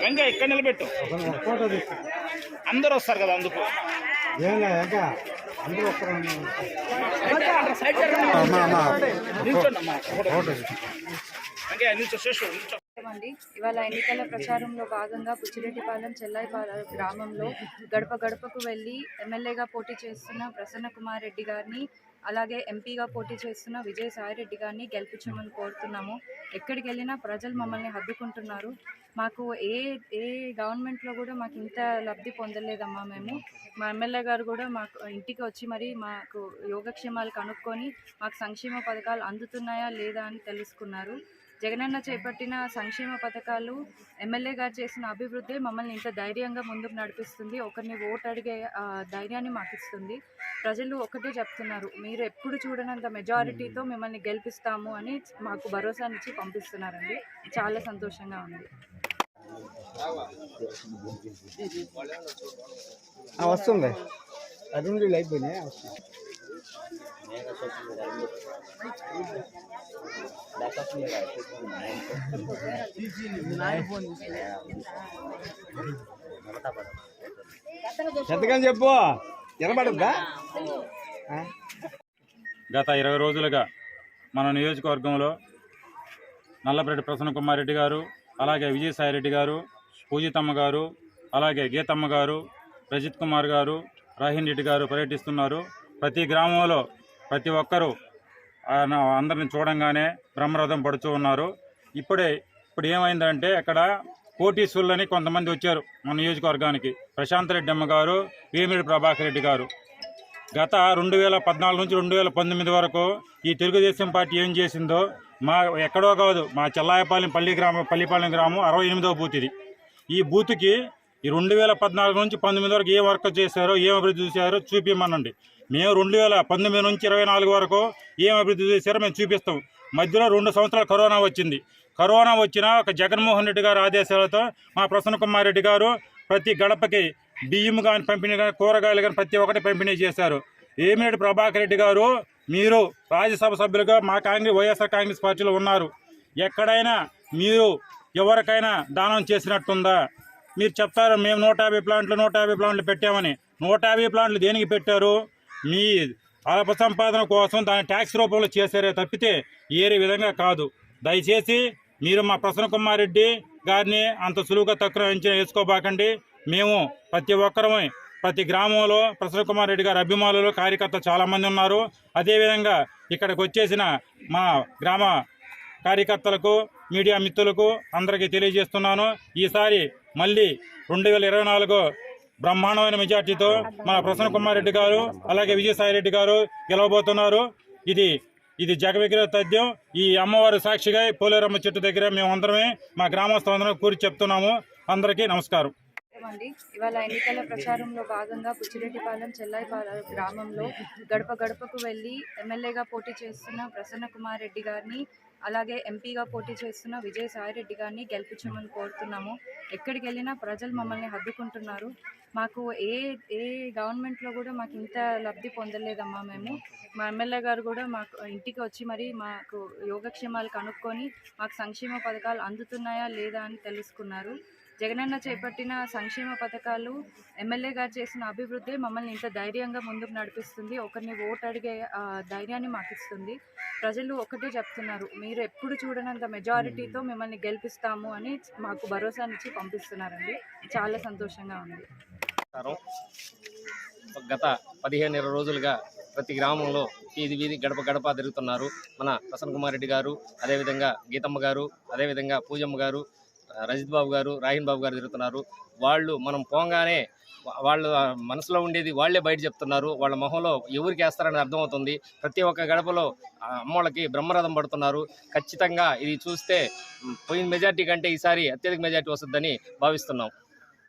వెంకయ్య ఇక్కడ నిలబెట్టు, అందరూ వస్తారు కదా అందుకు. ఇవాళ ఎన్నికల ప్రచారంలో భాగంగా బుచ్చిరెడ్డిపాలెం చెల్లాయిపాలెం గ్రామంలో గడప గడపకు వెళ్లి ఎమ్మెల్యేగా పోటీ చేస్తున్న ప్రసన్న కుమార్ రెడ్డి గారిని, అలాగే ఎంపీగా పోటీ చేస్తున్న విజయసాయి రెడ్డి గారిని గెలిపించమని కోరుతున్నాము. ఎక్కడికి వెళ్ళినా ప్రజలు మమ్మల్ని హద్దుకుంటున్నారు. మాకు ఏ గవర్నమెంట్లో కూడా మాకు ఇంత లబ్ధి పొందలేదమ్మా. మా ఎమ్మెల్యే గారు కూడా మాకు ఇంటికి వచ్చి మరి మాకు యోగక్షేమాలు కనుక్కొని మాకు సంక్షేమ పథకాలు అందుతున్నాయా లేదా అని తెలుసుకున్నారు. జగనన్న చేపట్టిన సంక్షేమ పథకాలు, ఎమ్మెల్యే గారు చేసిన అభివృద్ధి మమ్మల్ని ఇంత ధైర్యంగా ముందుకు నడిపిస్తుంది. ఒకరిని ఓటు అడిగే ధైర్యాన్ని మాకు ఇస్తుంది. ప్రజలు ఒకటే చెప్తున్నారు, మీరు ఎప్పుడు చూడనంత మెజారిటీతో మిమ్మల్ని గెలిపిస్తాము అని మాకు భరోసానిచ్చి పంపిస్తున్నారండి. చాలా సంతోషంగా ఉంది. వస్తుంది అది అయిపోయినాయి. ఎంతకని చెప్పు వినబడద్దా? గత 20 రోజులుగా మన నియోజకవర్గంలో నల్లపరెడ్డి ప్రసన్న కుమార్ రెడ్డి గారు, అలాగే విజయసాయి రెడ్డి గారు, పూజితమ్మ గారు, అలాగే గీతమ్మ గారు, రజిత్ కుమార్ గారు, రాహిన్ రెడ్డి గారు పర్యటిస్తున్నారు. ప్రతి గ్రామంలో ప్రతి ఒక్కరూ అందరిని చూడంగానే బ్రహ్మరథం పడుతూ ఉన్నారు. ఇప్పుడు ఏమైందంటే అక్కడ కోటీశ్వరులని కొంతమంది వచ్చారు మన నియోజకవర్గానికి. ప్రశాంత్ రెడ్డి అమ్మ గారు, వేమిరెడ్డి ప్రభాకర్ రెడ్డి గారు గత 2014 నుంచి 2019 వరకు ఈ తెలుగుదేశం పార్టీ ఏం చేసిందో ఎక్కడో కాదు, మా చెల్లాయపాలెం పల్లిపాలెం గ్రామం 68వ బూత్ ఇది. ఈ బూత్కి ఈ 2014 నుంచి 19 వరకు ఏ వర్క్ చేశారో, ఏం అభివృద్ధి చేశారో చూపించమనండి. మేము 2019 నుంచి 24 వరకు ఏం అభివృద్ధి చేశారో మేము చూపిస్తాం. మధ్యలో 2 సంవత్సరాలు కరోనా వచ్చింది. కరోనా వచ్చిన ఒక జగన్మోహన్ రెడ్డి గారి ఆదేశాలతో మా ప్రసన్న కుమార్ రెడ్డి గారు ప్రతి గడపకి బియ్యం కానీ పంపిణీ కానీ, కూరగాయలు కానీ ప్రతి ఒక్కటి పంపిణీ చేశారు. వేమిరెడ్డి ప్రభాకర్ రెడ్డి గారు, మీరు రాజ్యసభ సభ్యులుగా మా వైఎస్ఆర్ కాంగ్రెస్ పార్టీలో ఉన్నారు. ఎక్కడైనా మీరు ఎవరికైనా దానం చేసినట్టుందా? మీరు చెప్తారు మేము 150 ప్లాంట్లు పెట్టామని. 150 ప్లాంట్లు దేనికి పెట్టారు? మీ అల్ప సంపాదన కోసం దాన్ని ట్యాక్స్ రూపంలో చేశారే తప్పితే ఏరే విధంగా కాదు. దయచేసి మీరు మా ప్రసన్న కుమార్ రెడ్డి గారిని అంత సులువుగా తక్కువ అంచనా వేసుకోబాకండి. మేము ప్రతి ఒక్కరమే ప్రతి గ్రామంలో ప్రసన్న కుమార్ రెడ్డి గారి అభిమానులు, కార్యకర్తలు చాలామంది ఉన్నారు. అదేవిధంగా ఇక్కడికి వచ్చేసిన మా గ్రామ కార్యకర్తలకు, మీడియా మిత్రులకు అందరికీ తెలియజేస్తున్నాను, ఈసారి మళ్ళీ 2024 బ్రహ్మాండమైన మెజార్టీతో మన ప్రసన్న కుమార్ రెడ్డి గారు, అలాగే విజయసాయి రెడ్డి గారు గెలవబోతున్నారు. ఇది జగవిగ్రహ తథ్యం. ఈ అమ్మవారి సాక్షిగా పోలేరమ్మ చెట్టు దగ్గర మేమందరమే మా గ్రామస్తులందరం కూరి చెప్తున్నాము. అందరికీ నమస్కారం. ఇవాళ ఎన్నికల ప్రచారంలో భాగంగా బుచ్చిరెడ్డిపాలెం చెల్లాయిపాలెం గ్రామంలో గడప గడపకు వెళ్లి ఎమ్మెల్యేగా పోటీ చేస్తున్న ప్రసన్న కుమార్ రెడ్డి గారిని, అలాగే ఎంపీగా పోటీ చేస్తున్న విజయసాయి రెడ్డి గారిని గెలిపించమని కోరుతున్నాము. ఎక్కడికి వెళ్ళినా ప్రజలు మమ్మల్ని హద్దుకుంటున్నారు. మాకు ఏ గవర్నమెంట్లో కూడా మాకు ఇంత లబ్ధి పొందలేదమ్మా. మా ఎమ్మెల్యే గారు కూడా మాకు ఇంటికి వచ్చి మరి మాకు యోగక్షేమాలు కనుక్కొని మాకు సంక్షేమ పథకాలు అందుతున్నాయా లేదా అని తెలుసుకున్నారు. జగనన్న చేపట్టిన సంక్షేమ పథకాలు, ఎమ్మెల్యే గారు చేసిన అభివృద్ధి మమ్మల్ని ఇంత ధైర్యంగా ముందుకు నడిపిస్తుంది. ఒకరిని ఓటు అడిగే ధైర్యాన్ని మాకు ఇస్తుంది. ప్రజలు ఒకటే చెప్తున్నారు, మీరు ఎప్పుడు చూడనంత మెజారిటీతో మిమ్మల్ని గెలిపిస్తాము అని మాకు భరోసానిచ్చి పంపిస్తున్నారండి. చాలా సంతోషంగా ఉంది. గత 15-20 రోజులుగా ప్రతి గ్రామంలో వీధి గడప గడప తిరుగుతున్నారు. మన ప్రసన్న కుమార్ రెడ్డి గారు, అదేవిధంగా గీతమ్మ గారు, అదేవిధంగా పూజమ్మ గారు, రజిత్ బాబు గారు, రాహిన్ బాబు గారు తిరుగుతున్నారు. వాళ్ళు మనం పోగానే వాళ్ళు మనసులో ఉండేది వాళ్ళే బయట చెప్తున్నారు. వాళ్ళ మొహంలో ఎవరికి వేస్తారని అర్థమవుతుంది. ప్రతి ఒక్క గడపలో అమ్మోళ్ళకి బ్రహ్మరథం పడుతున్నారు. ఖచ్చితంగా ఇది చూస్తే పోయిన మెజార్టీ కంటే ఈసారి అత్యధిక మెజార్టీ వస్తుందని భావిస్తున్నాం.